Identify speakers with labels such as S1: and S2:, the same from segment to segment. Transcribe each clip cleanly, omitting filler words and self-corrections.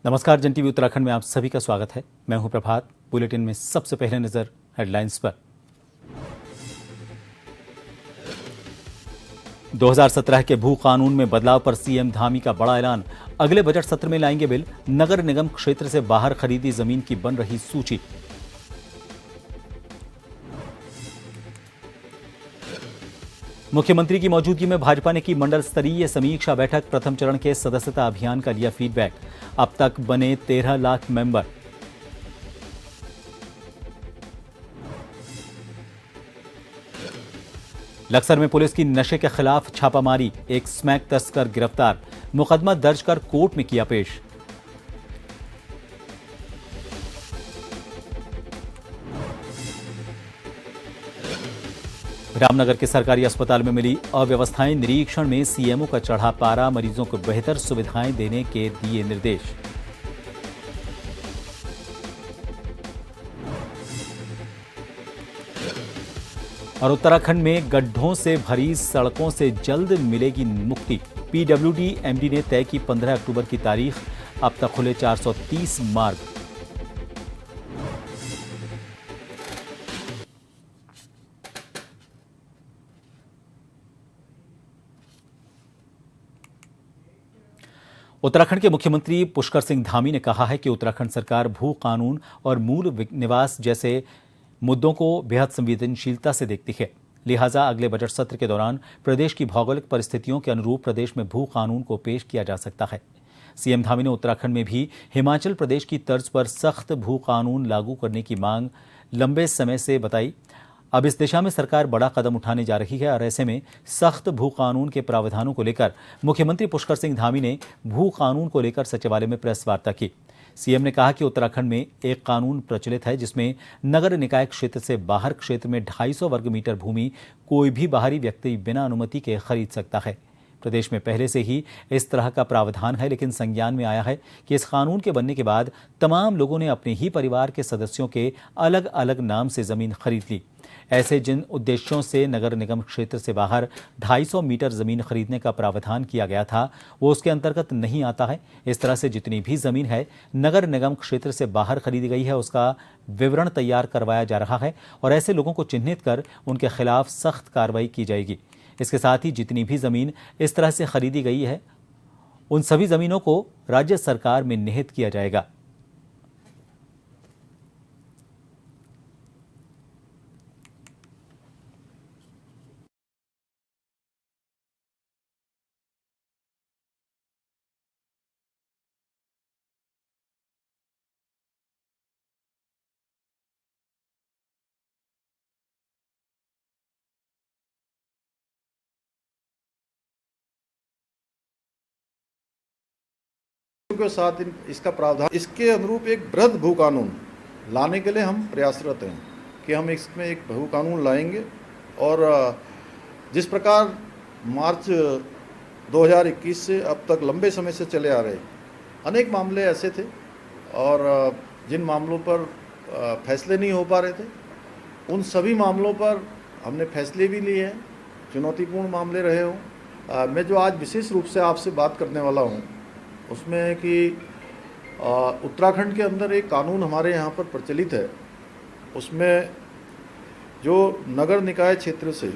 S1: नमस्कार, जन टीवी उत्तराखंड में आप सभी का स्वागत है। मैं हूं प्रभात। बुलेटिन में सबसे पहले नजर हेडलाइंस पर। 2017 के भू कानून में बदलाव पर सीएम धामी का बड़ा ऐलान। अगले बजट सत्र में लाएंगे बिल। नगर निगम क्षेत्र से बाहर खरीदी जमीन की बन रही सूची। मुख्यमंत्री की मौजूदगी में भाजपा ने की मंडल स्तरीय समीक्षा बैठक। प्रथम चरण के सदस्यता अभियान का लिया फीडबैक। अब तक बने 13 लाख मेंबर। लक्सर में पुलिस की नशे के खिलाफ छापामारी। एक स्मैक तस्कर गिरफ्तार। मुकदमा दर्ज कर कोर्ट में किया पेश। रामनगर के सरकारी अस्पताल में मिली अव्यवस्थाएं। निरीक्षण में सीएमओ का चढ़ा पारा। मरीजों को बेहतर सुविधाएं देने के दिए निर्देश। और उत्तराखंड में गड्ढों से भरी सड़कों से जल्द मिलेगी मुक्ति। पीडब्ल्यूडी एमडी ने तय की 15 अक्टूबर की तारीख। अब तक खुले 430 मार्ग। उत्तराखंड के मुख्यमंत्री पुष्कर सिंह धामी ने कहा है कि उत्तराखंड सरकार भू कानून और मूल निवास जैसे मुद्दों को बेहद संवेदनशीलता से देखती है। लिहाजा अगले बजट सत्र के दौरान प्रदेश की भौगोलिक परिस्थितियों के अनुरूप प्रदेश में भू कानून को पेश किया जा सकता है। सीएम धामी ने उत्तराखंड में भी हिमाचल प्रदेश की तर्ज पर सख्त भू कानून लागू करने की मांग लंबे समय से बताई। अब इस दिशा में सरकार बड़ा कदम उठाने जा रही है और ऐसे में सख्त भू कानून के प्रावधानों को लेकर मुख्यमंत्री पुष्कर सिंह धामी ने भू कानून को लेकर सचिवालय में प्रेस वार्ता की। सीएम ने कहा कि उत्तराखंड में एक कानून प्रचलित है जिसमें नगर निकाय क्षेत्र से बाहर क्षेत्र में 250 वर्ग मीटर भूमि कोई भी बाहरी व्यक्ति बिना अनुमति के खरीद सकता है। प्रदेश में पहले से ही इस तरह का प्रावधान है, लेकिन संज्ञान में आया है कि इस कानून के बनने के बाद तमाम लोगों ने अपने ही परिवार के सदस्यों के अलग अलग नाम से जमीन खरीद ली। ऐसे जिन उद्देश्यों से नगर निगम क्षेत्र से बाहर 250 मीटर जमीन खरीदने का प्रावधान किया गया था वो उसके अंतर्गत नहीं आता है। इस तरह से जितनी भी जमीन है नगर निगम क्षेत्र से बाहर खरीदी गई है उसका विवरण तैयार करवाया जा रहा है और ऐसे लोगों को चिन्हित कर उनके खिलाफ सख्त कार्रवाई की जाएगी। इसके साथ ही जितनी भी जमीन इस तरह से खरीदी गई है उन सभी जमीनों को राज्य सरकार में निहित किया जाएगा।
S2: के साथ इसका प्रावधान इसके अनुरूप एक बृहद भू कानून लाने के लिए हम प्रयासरत हैं कि हम इसमें एक भू कानून लाएंगे। और जिस प्रकार मार्च 2021 से अब तक लंबे समय से चले आ रहे अनेक मामले ऐसे थे और जिन मामलों पर फैसले नहीं हो पा रहे थे उन सभी मामलों पर हमने फैसले भी लिए हैं, चुनौतीपूर्ण मामले रहे हों। मैं जो आज विशेष रूप से आपसे बात करने वाला हूँ उसमें है कि उत्तराखंड के अंदर एक कानून हमारे यहाँ पर प्रचलित है। उसमें जो नगर निकाय क्षेत्र से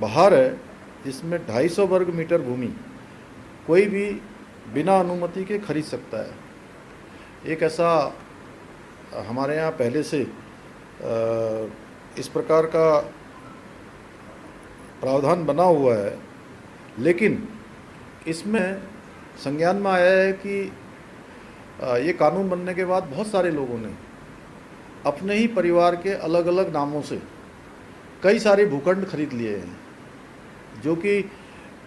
S2: बाहर है जिसमें 250 वर्ग मीटर भूमि कोई भी बिना अनुमति के खरीद सकता है। एक ऐसा हमारे यहाँ पहले से इस प्रकार का प्रावधान बना हुआ है, लेकिन इसमें संज्ञान में आया है कि ये कानून बनने के बाद बहुत सारे लोगों ने अपने ही परिवार के अलग अलग नामों से कई सारे भूखंड खरीद लिए हैं, जो कि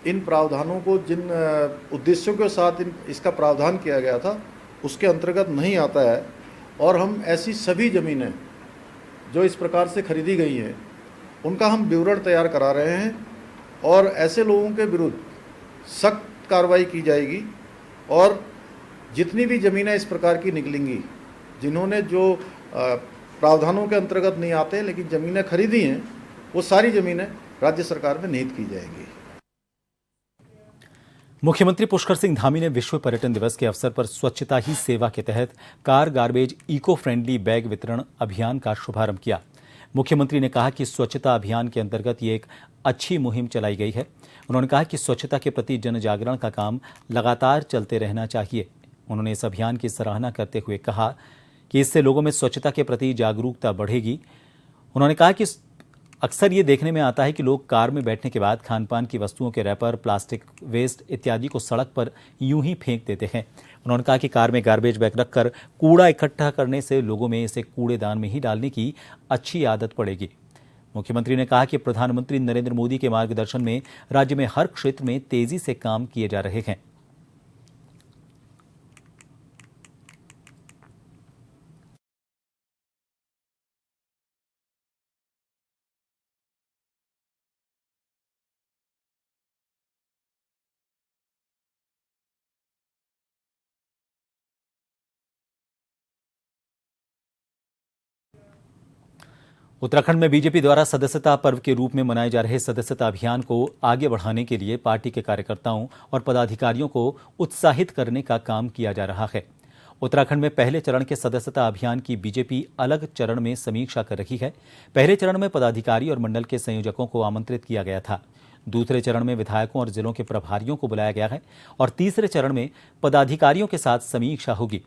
S2: इन प्रावधानों को जिन उद्देश्यों के साथ इसका प्रावधान किया गया था उसके अंतर्गत नहीं आता है। और हम ऐसी सभी ज़मीनें जो इस प्रकार से खरीदी गई है उनका हम विवरण तैयार करा रहे हैं और ऐसे लोगों के विरुद्ध सख्त कार्रवाई की जाएगी और जितनी भी ज़मीनें इस प्रकार की निकलेंगी जिन्होंने जो प्रावधानों के अंतर्गत नहीं आते लेकिन ज़मीनें खरीदी हैं वो सारी ज़मीनें राज्य सरकार में निहित की जाएगी।
S1: मुख्यमंत्री पुष्कर सिंह धामी ने विश्व पर्यटन दिवस के अवसर पर स्वच्छता ही सेवा के तहत car garbage eco friendly bag वितरण अभियान का शुभारंभ किया। मुख्यमंत्री ने कहा कि स्वच्छता अभियान के अंतर्गत ये एक अच्छी मुहिम चलाई गई है। उन्होंने कहा कि स्वच्छता के प्रति जन जागरण का काम लगातार चलते रहना चाहिए। उन्होंने इस अभियान की सराहना करते हुए कहा कि इससे लोगों में स्वच्छता के प्रति जागरूकता बढ़ेगी। उन्होंने कहा कि अक्सर ये देखने में आता है कि लोग कार में बैठने के बाद खान पान की वस्तुओं के रैपर, प्लास्टिक वेस्ट इत्यादि को सड़क पर यूं ही फेंक देते हैं। उन्होंने कहा कि कार में गार्बेज बैग रखकर कूड़ा इकट्ठा करने से लोगों में इसे कूड़ेदान में ही डालने की अच्छी आदत पड़ेगी। मुख्यमंत्री ने कहा कि प्रधानमंत्री नरेंद्र मोदी के मार्गदर्शन में राज्य में हर क्षेत्र में तेजी से काम किए जा रहे हैं। उत्तराखंड में बीजेपी द्वारा सदस्यता पर्व के रूप में मनाए जा रहे सदस्यता अभियान को आगे बढ़ाने के लिए पार्टी के कार्यकर्ताओं और पदाधिकारियों को उत्साहित करने का काम किया जा रहा है। उत्तराखंड में पहले चरण के सदस्यता अभियान की बीजेपी अलग चरण में समीक्षा कर रही है। पहले चरण में पदाधिकारी और मंडल के संयोजकों को आमंत्रित किया गया था। दूसरे चरण में विधायकों और जिलों के प्रभारियों को बुलाया गया है और तीसरे चरण में पदाधिकारियों के साथ समीक्षा होगी।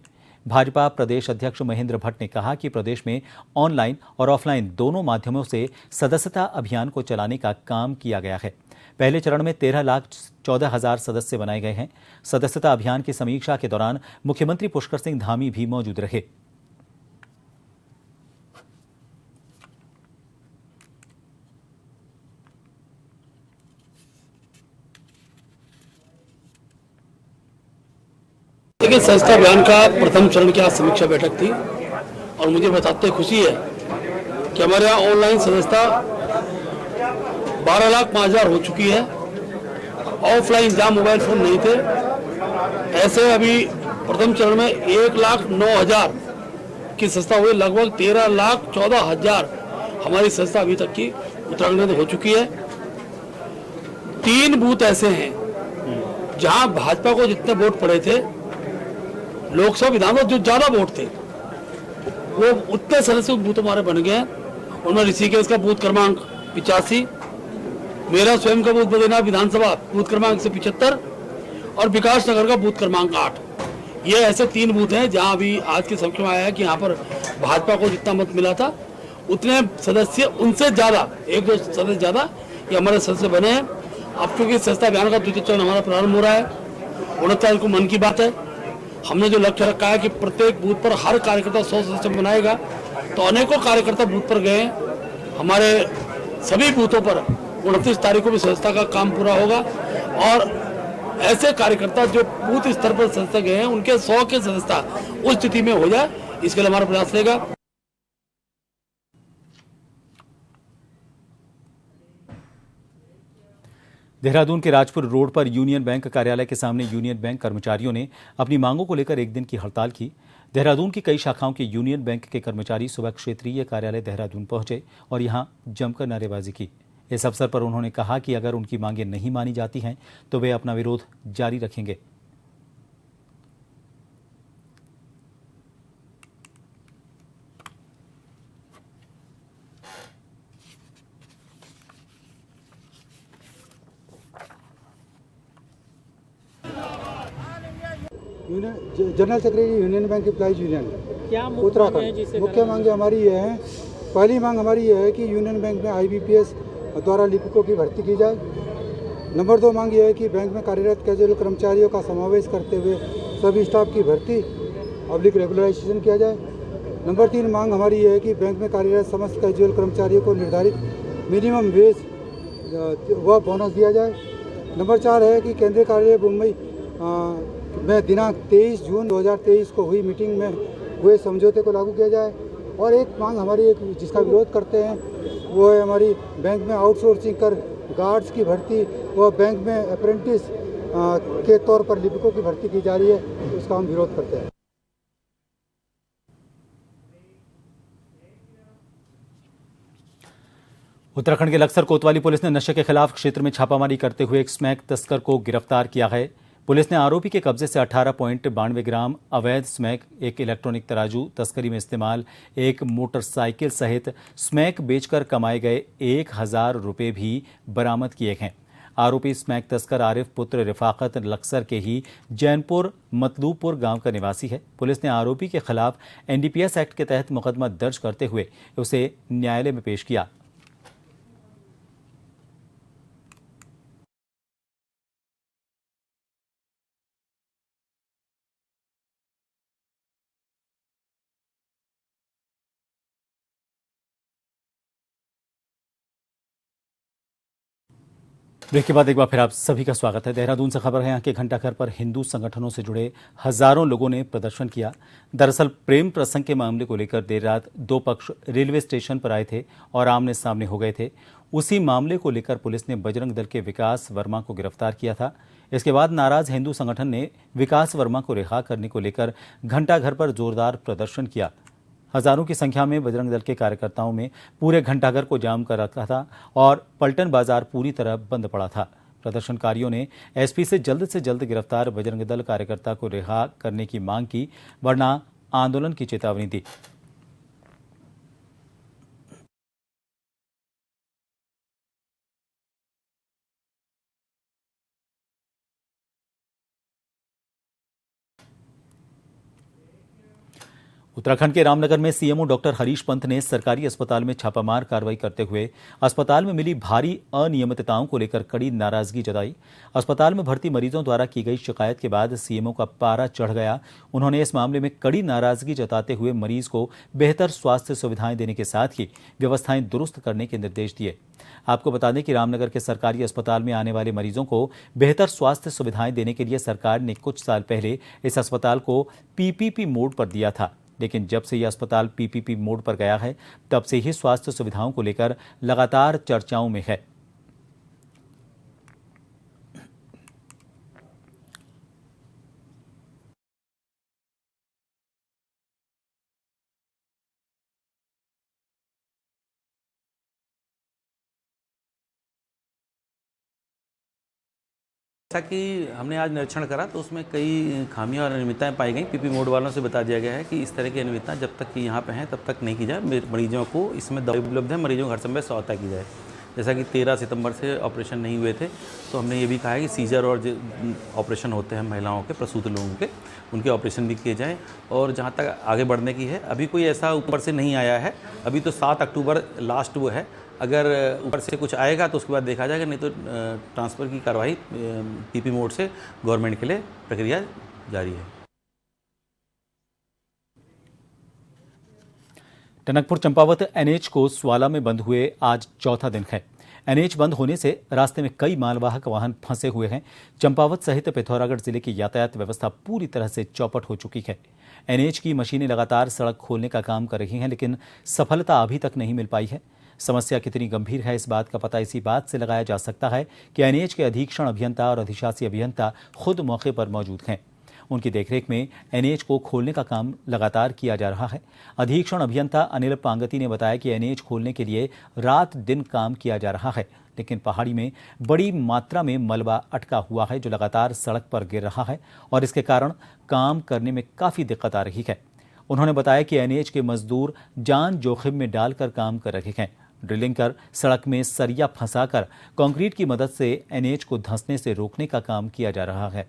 S1: भाजपा प्रदेश अध्यक्ष महेंद्र भट्ट ने कहा कि प्रदेश में ऑनलाइन और ऑफलाइन दोनों माध्यमों से सदस्यता अभियान को चलाने का काम किया गया है। पहले चरण में 13,14,000 सदस्य बनाए गए हैं। सदस्यता अभियान की समीक्षा के दौरान मुख्यमंत्री पुष्कर सिंह धामी भी मौजूद रहे।
S3: देखिए, सदस्यता अभियान का प्रथम चरण की आज समीक्षा बैठक थी और मुझे बताते खुशी है कि हमारे यहाँ ऑनलाइन सदस्यता 12,05,000 हो चुकी है। ऑफलाइन जहाँ मोबाइल फोन नहीं थे ऐसे अभी प्रथम चरण में 1,09,000 की सदस्यता हुई। लगभग 13,14,000 हमारी सदस्यता अभी तक की उत्तराखंड में हो चुकी है। 3 बूथ ऐसे हैं जहाँ भाजपा को जितने वोट पड़े थे लोकसभा विधानसभा जो ज्यादा वोट थे वो उतने सदस्य बूथ हमारे बन गए हैं। उनमें ऋषिकेश का बूथ क्रमांक 85, मेरा स्वयं का बूथ बद्रीनाथ विधानसभा बूथ क्रमांक 175 और विकास नगर का बूथ क्रमांक 8। ये ऐसे 3 बूथ हैं जहां अभी आज के समीक्षा में आया है कि यहाँ पर भाजपा को जितना मत मिला था उतने सदस्य उनसे ज्यादा 1-2 सदस्य ज्यादा ये हमारे सदस्य बने हैं। अब क्योंकि सदस्यता अभियान का द्वितीय चरण हमारा प्रारंभ हो रहा है, 29 को मन की बात है। हमने जो लक्ष्य रखा है कि प्रत्येक बूथ पर हर कार्यकर्ता 100 सदस्य बनाएगा, तो अनेकों कार्यकर्ता बूथ पर गए। हमारे सभी बूथों पर 29 तारीख को भी सदस्यता का काम पूरा होगा और ऐसे कार्यकर्ता जो बूथ स्तर पर सदस्य गए हैं उनके 100 के सदस्यता उस स्थिति में हो जाए, इसके लिए हमारा प्रयास रहेगा।
S1: देहरादून के राजपुर रोड पर यूनियन बैंक कार्यालय के सामने यूनियन बैंक कर्मचारियों ने अपनी मांगों को लेकर एक दिन की हड़ताल की। देहरादून की कई शाखाओं के यूनियन बैंक के कर्मचारी सुबह क्षेत्रीय कार्यालय देहरादून पहुंचे और यहां जमकर नारेबाजी की। इस अवसर पर उन्होंने कहा कि अगर उनकी मांगें नहीं मानी जाती हैं तो वे अपना विरोध जारी रखेंगे।
S4: General secretary union bank employees union
S5: क्या
S4: उत्तराखंड। मुख्य मांगे हमारी ये है, पहली मांग हमारी ये है कि यूनियन बैंक में IBPS द्वारा लिपिकों की भर्ती की जाए। नंबर 2 मांग ये है कि बैंक में कार्यरत कैजुअल कर्मचारियों का समावेश करते हुए सभी स्टाफ की भर्ती रेगुलराइजेशन किया जाए। नंबर 3 मांग हमारी ये है कि बैंक में कार्यरत समस्त कैजुअल कर्मचारियों को निर्धारित मिनिमम वेज व बोनस दिया जाए। नंबर 4 है कि केंद्रीय कार्यालय मुंबई में दिनांक 23 जून 2023 को हुई मीटिंग में हुए समझौते को लागू किया जाए। और एक मांग हमारी एक जिसका विरोध करते हैं वो है हमारी बैंक में आउटसोर्सिंग कर गार्ड्स की भर्ती व बैंक में अप्रेंटिस के तौर पर लिपिकों की भर्ती की जा रही है, उसका हम विरोध करते हैं।
S1: उत्तराखंड के लक्सर कोतवाली पुलिस ने नशे के खिलाफ क्षेत्र में छापामारी करते हुए एक स्मैक तस्कर को गिरफ्तार किया है। पुलिस ने आरोपी के कब्जे से 18.92 ग्राम अवैध स्मैक, एक इलेक्ट्रॉनिक तराजू, तस्करी में इस्तेमाल एक मोटरसाइकिल सहित स्मैक बेचकर कमाए गए 1000 रुपये भी बरामद किए हैं। आरोपी स्मैक तस्कर आरिफ पुत्र रिफाकत लक्सर के ही जैनपुर मतलूबपुर गांव का निवासी है। पुलिस ने आरोपी के खिलाफ NDPS एक्ट के तहत मुकदमा दर्ज करते हुए उसे न्यायालय में पेश किया। ब्रेक के बाद एक बार फिर आप सभी का स्वागत है। देहरादून से खबर है, यहाँ के घंटाघर पर हिंदू संगठनों से जुड़े हजारों लोगों ने प्रदर्शन किया। दरअसल प्रेम प्रसंग के मामले को लेकर देर रात दो पक्ष रेलवे स्टेशन पर आए थे और आमने सामने हो गए थे। उसी मामले को लेकर पुलिस ने बजरंग दल के विकास वर्मा को गिरफ्तार किया था। इसके बाद नाराज हिंदू संगठन ने विकास वर्मा को रिहा करने को लेकर घंटाघर पर जोरदार प्रदर्शन किया। हजारों की संख्या में बजरंग दल के कार्यकर्ताओं में पूरे घंटाघर को जाम कर रखा था और पलटन बाजार पूरी तरह बंद पड़ा था। प्रदर्शनकारियों ने SP से जल्द गिरफ्तार बजरंग दल कार्यकर्ता को रिहा करने की मांग की, वरना आंदोलन की चेतावनी दी। उत्तराखंड के रामनगर में CMO डॉक्टर हरीश पंत ने सरकारी अस्पताल में छापामार कार्रवाई करते हुए अस्पताल में मिली भारी अनियमितताओं को लेकर कड़ी नाराजगी जताई। अस्पताल में भर्ती मरीजों द्वारा की गई शिकायत के बाद CMO का पारा चढ़ गया। उन्होंने इस मामले में कड़ी नाराजगी जताते हुए मरीज को बेहतर स्वास्थ्य सुविधाएं देने के साथ ही व्यवस्थाएं दुरुस्त करने के निर्देश दिए। आपको बता दें कि रामनगर के सरकारी अस्पताल में आने वाले मरीजों को बेहतर स्वास्थ्य सुविधाएं देने के लिए सरकार ने कुछ साल पहले इस अस्पताल को PPP मोड पर दिया था, लेकिन जब से यह अस्पताल PPP मोड पर गया है तब से ही स्वास्थ्य सुविधाओं को लेकर लगातार चर्चाओं में है।
S5: जैसा कि हमने आज निरीक्षण करा तो उसमें कई खामियां और अनियमितताएं पाई गई। PP मोड वालों से बता दिया गया है कि इस तरह की अनियमितता जब तक कि यहाँ पे हैं तब तक नहीं की जाए। मरीजों को इसमें दवाई उपलब्ध है, मरीजों को हर समय सहायता की जाए। जैसा कि 13 सितंबर से ऑपरेशन नहीं हुए थे तो हमने ये भी कहा है कि सीजर और जो ऑपरेशन होते हैं महिलाओं के, प्रसूत लोगों के, उनके ऑपरेशन भी किए जाएँ। और जहाँ तक आगे बढ़ने की है, अभी कोई ऐसा ऊपर से नहीं आया है। अभी तो 7 अक्टूबर लास्ट वो है। अगर ऊपर से कुछ आएगा तो उसके बाद देखा जाएगा, नहीं तो ट्रांसफ़र की कार्रवाई PP मोड से गवर्नमेंट के लिए प्रक्रिया जारी है।
S1: टनकपुर चंपावत NH को स्वाला में बंद हुए आज चौथा दिन है। NH बंद होने से रास्ते में कई मालवाहक वाहन फंसे हुए हैं। चंपावत सहित पिथौरागढ़ जिले की यातायात व्यवस्था पूरी तरह से चौपट हो चुकी है। NH की मशीनें लगातार सड़क खोलने का काम कर रही हैं, लेकिन सफलता अभी तक नहीं मिल पाई है। समस्या कितनी गंभीर है इस बात का पता इसी बात से लगाया जा सकता है कि NH के अधीक्षण अभियंता और अधिशासी अभियंता खुद मौके पर मौजूद हैं। उनकी देखरेख में NH को खोलने का काम लगातार किया जा रहा है। अधीक्षण अभियंता अनिल पांगती ने बताया कि NH खोलने के लिए रात दिन काम किया जा रहा है, लेकिन पहाड़ी में बड़ी मात्रा में मलबा अटका हुआ है जो लगातार सड़क पर गिर रहा है और इसके कारण काम करने में काफ़ी दिक्कत आ रही है। उन्होंने बताया कि NH के मजदूर जान जोखिम में डालकर काम कर रहे हैं। ड्रिलिंग कर सड़क में सरिया फंसाकर कंक्रीट की मदद से NH को धंसने से रोकने का काम किया जा रहा है।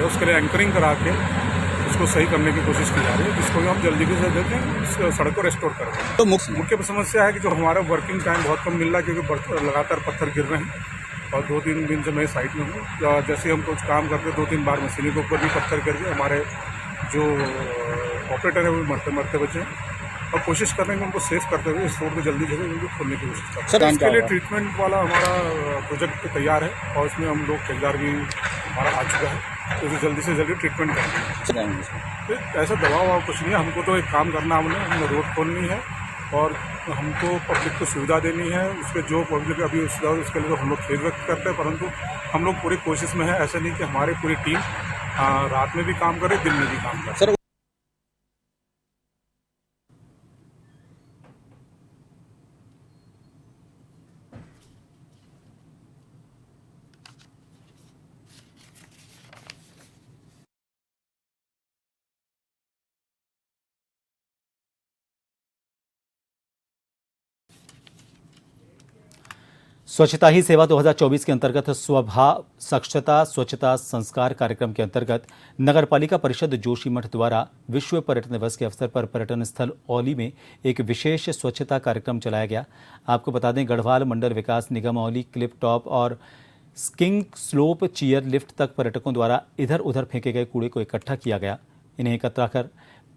S6: उसके लिए एंकरिंग करा के उसको सही करने की कोशिश की जा रही है, जिसको हम जल्दी से देखें, सड़क को रेस्टोर करें। तो मुख्य समस्या है कि जो हमारा वर्किंग टाइम बहुत कम मिल रहा है, क्योंकि लगातार पत्थर गिर रहे हैं और 2-3 दिन से मैं साइट में हूँ। जैसे हम कुछ काम करते 2-3 बार मशीनों के ऊपर भी पत्थर करके हमारे जो ऑपरेटर है वो मरते मरते बचे हैं, और कोशिश कर रहे हैं कि उनको सेफ करते हुए इस रोड को जल्दी जल्दी उनको खोलने की कोशिश करते हैं। सर, इसके लिए ट्रीटमेंट वाला हमारा प्रोजेक्ट तैयार है और इसमें हम लोग ठेकेदार भी हमारा आ चुका है, तो इसे जल्दी से जल्दी ट्रीटमेंट करेंगे। ऐसा दबाव कुछ नहीं है, हमको तो एक काम करना, हमने रोड खोलनी है और हमको पब्लिक को सुविधा देनी है। उसके जो पब्लिक अभी उसके लिए तो हम लोग खेद व्यक्त करते हैं, परंतु हम लोग पूरी कोशिश में है। ऐसा नहीं कि हमारी पूरी टीम रात में भी काम करे, दिन में भी काम करे।
S1: स्वच्छता ही सेवा 2024 के अंतर्गत स्वभाव साक्षरता स्वच्छता संस्कार कार्यक्रम के अंतर्गत नगरपालिका परिषद जोशीमठ द्वारा विश्व पर्यटन दिवस के अवसर पर पर्यटन स्थल औली में एक विशेष स्वच्छता कार्यक्रम चलाया गया। आपको बता दें, गढ़वाल मंडल विकास निगम औली क्लिप टॉप और स्किंग स्लोप चीयर लिफ्ट तक पर्यटकों द्वारा इधर उधर फेंके गए कूड़े को इकट्ठा किया गया। इन्हें एकत्र कर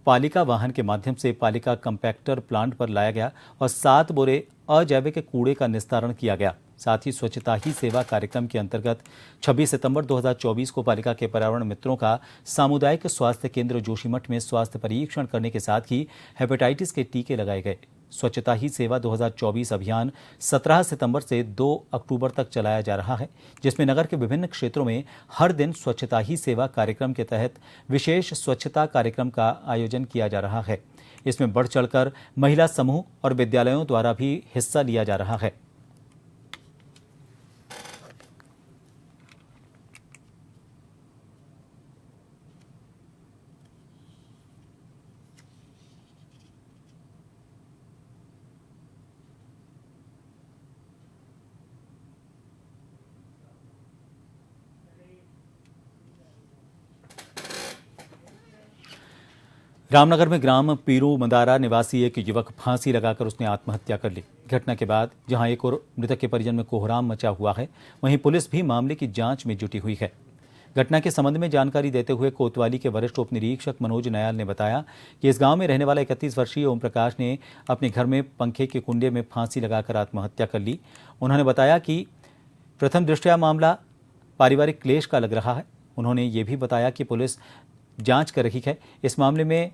S1: पालिका वाहन के माध्यम से पालिका कंपैक्टर प्लांट पर लाया गया और 7 बोरे अजैविक कूड़े का निस्तारण किया गया। साथ ही स्वच्छता ही सेवा कार्यक्रम के अंतर्गत 26 सितंबर 2024 को पालिका के पर्यावरण मित्रों का सामुदायिक स्वास्थ्य केंद्र जोशीमठ में स्वास्थ्य परीक्षण करने के साथ ही हेपेटाइटिस के टीके लगाए गए। स्वच्छता ही सेवा 2024 अभियान 17 सितंबर से 2 अक्टूबर तक चलाया जा रहा है, जिसमें नगर के विभिन्न क्षेत्रों में हर दिन स्वच्छता ही सेवा कार्यक्रम के तहत विशेष स्वच्छता कार्यक्रम का आयोजन किया जा रहा है। इसमें बढ़ चढ़कर महिला समूह और विद्यालयों द्वारा भी हिस्सा लिया जा रहा है। रामनगर में ग्राम पीरू मदारा निवासी एक युवक फांसी लगाकर उसने आत्महत्या कर ली। घटना के बाद जहां एक और मृतक के परिजन में कोहराम मचा हुआ है, वहीं पुलिस भी मामले की जांच में जुटी हुई है। घटना के संबंध में जानकारी देते हुए कोतवाली के वरिष्ठ उप निरीक्षक मनोज नयाल ने बताया कि इस गांव में रहने वाला 31 वर्षीय ओम प्रकाश ने अपने घर में पंखे के कुंडे में फांसी लगाकर आत्महत्या कर ली। उन्होंने बताया कि प्रथम दृष्टया मामला पारिवारिक क्लेश का लग रहा है। उन्होंने ये भी बताया कि पुलिस जांच कर रही है। इस मामले में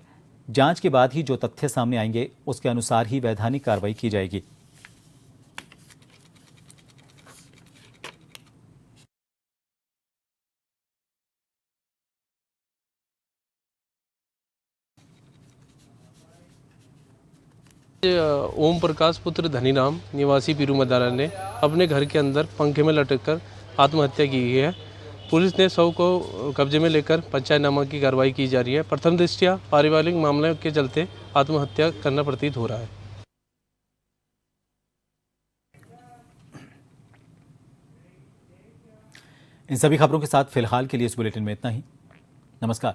S1: जांच के बाद ही जो तथ्य सामने आएंगे उसके अनुसार ही वैधानिक कार्रवाई की जाएगी।
S7: ओम प्रकाश पुत्र धनीराम निवासी पीरू मदारा ने अपने घर के अंदर पंखे में लटककर आत्महत्या की है। पुलिस ने शव को कब्जे में लेकर पंचायतनामा की कार्रवाई की जा रही है। प्रथम दृष्टया पारिवारिक मामले के चलते आत्महत्या करना प्रतीत हो रहा है।
S1: इन सभी खबरों के साथ फिलहाल के लिए इस बुलेटिन में इतना ही। नमस्कार।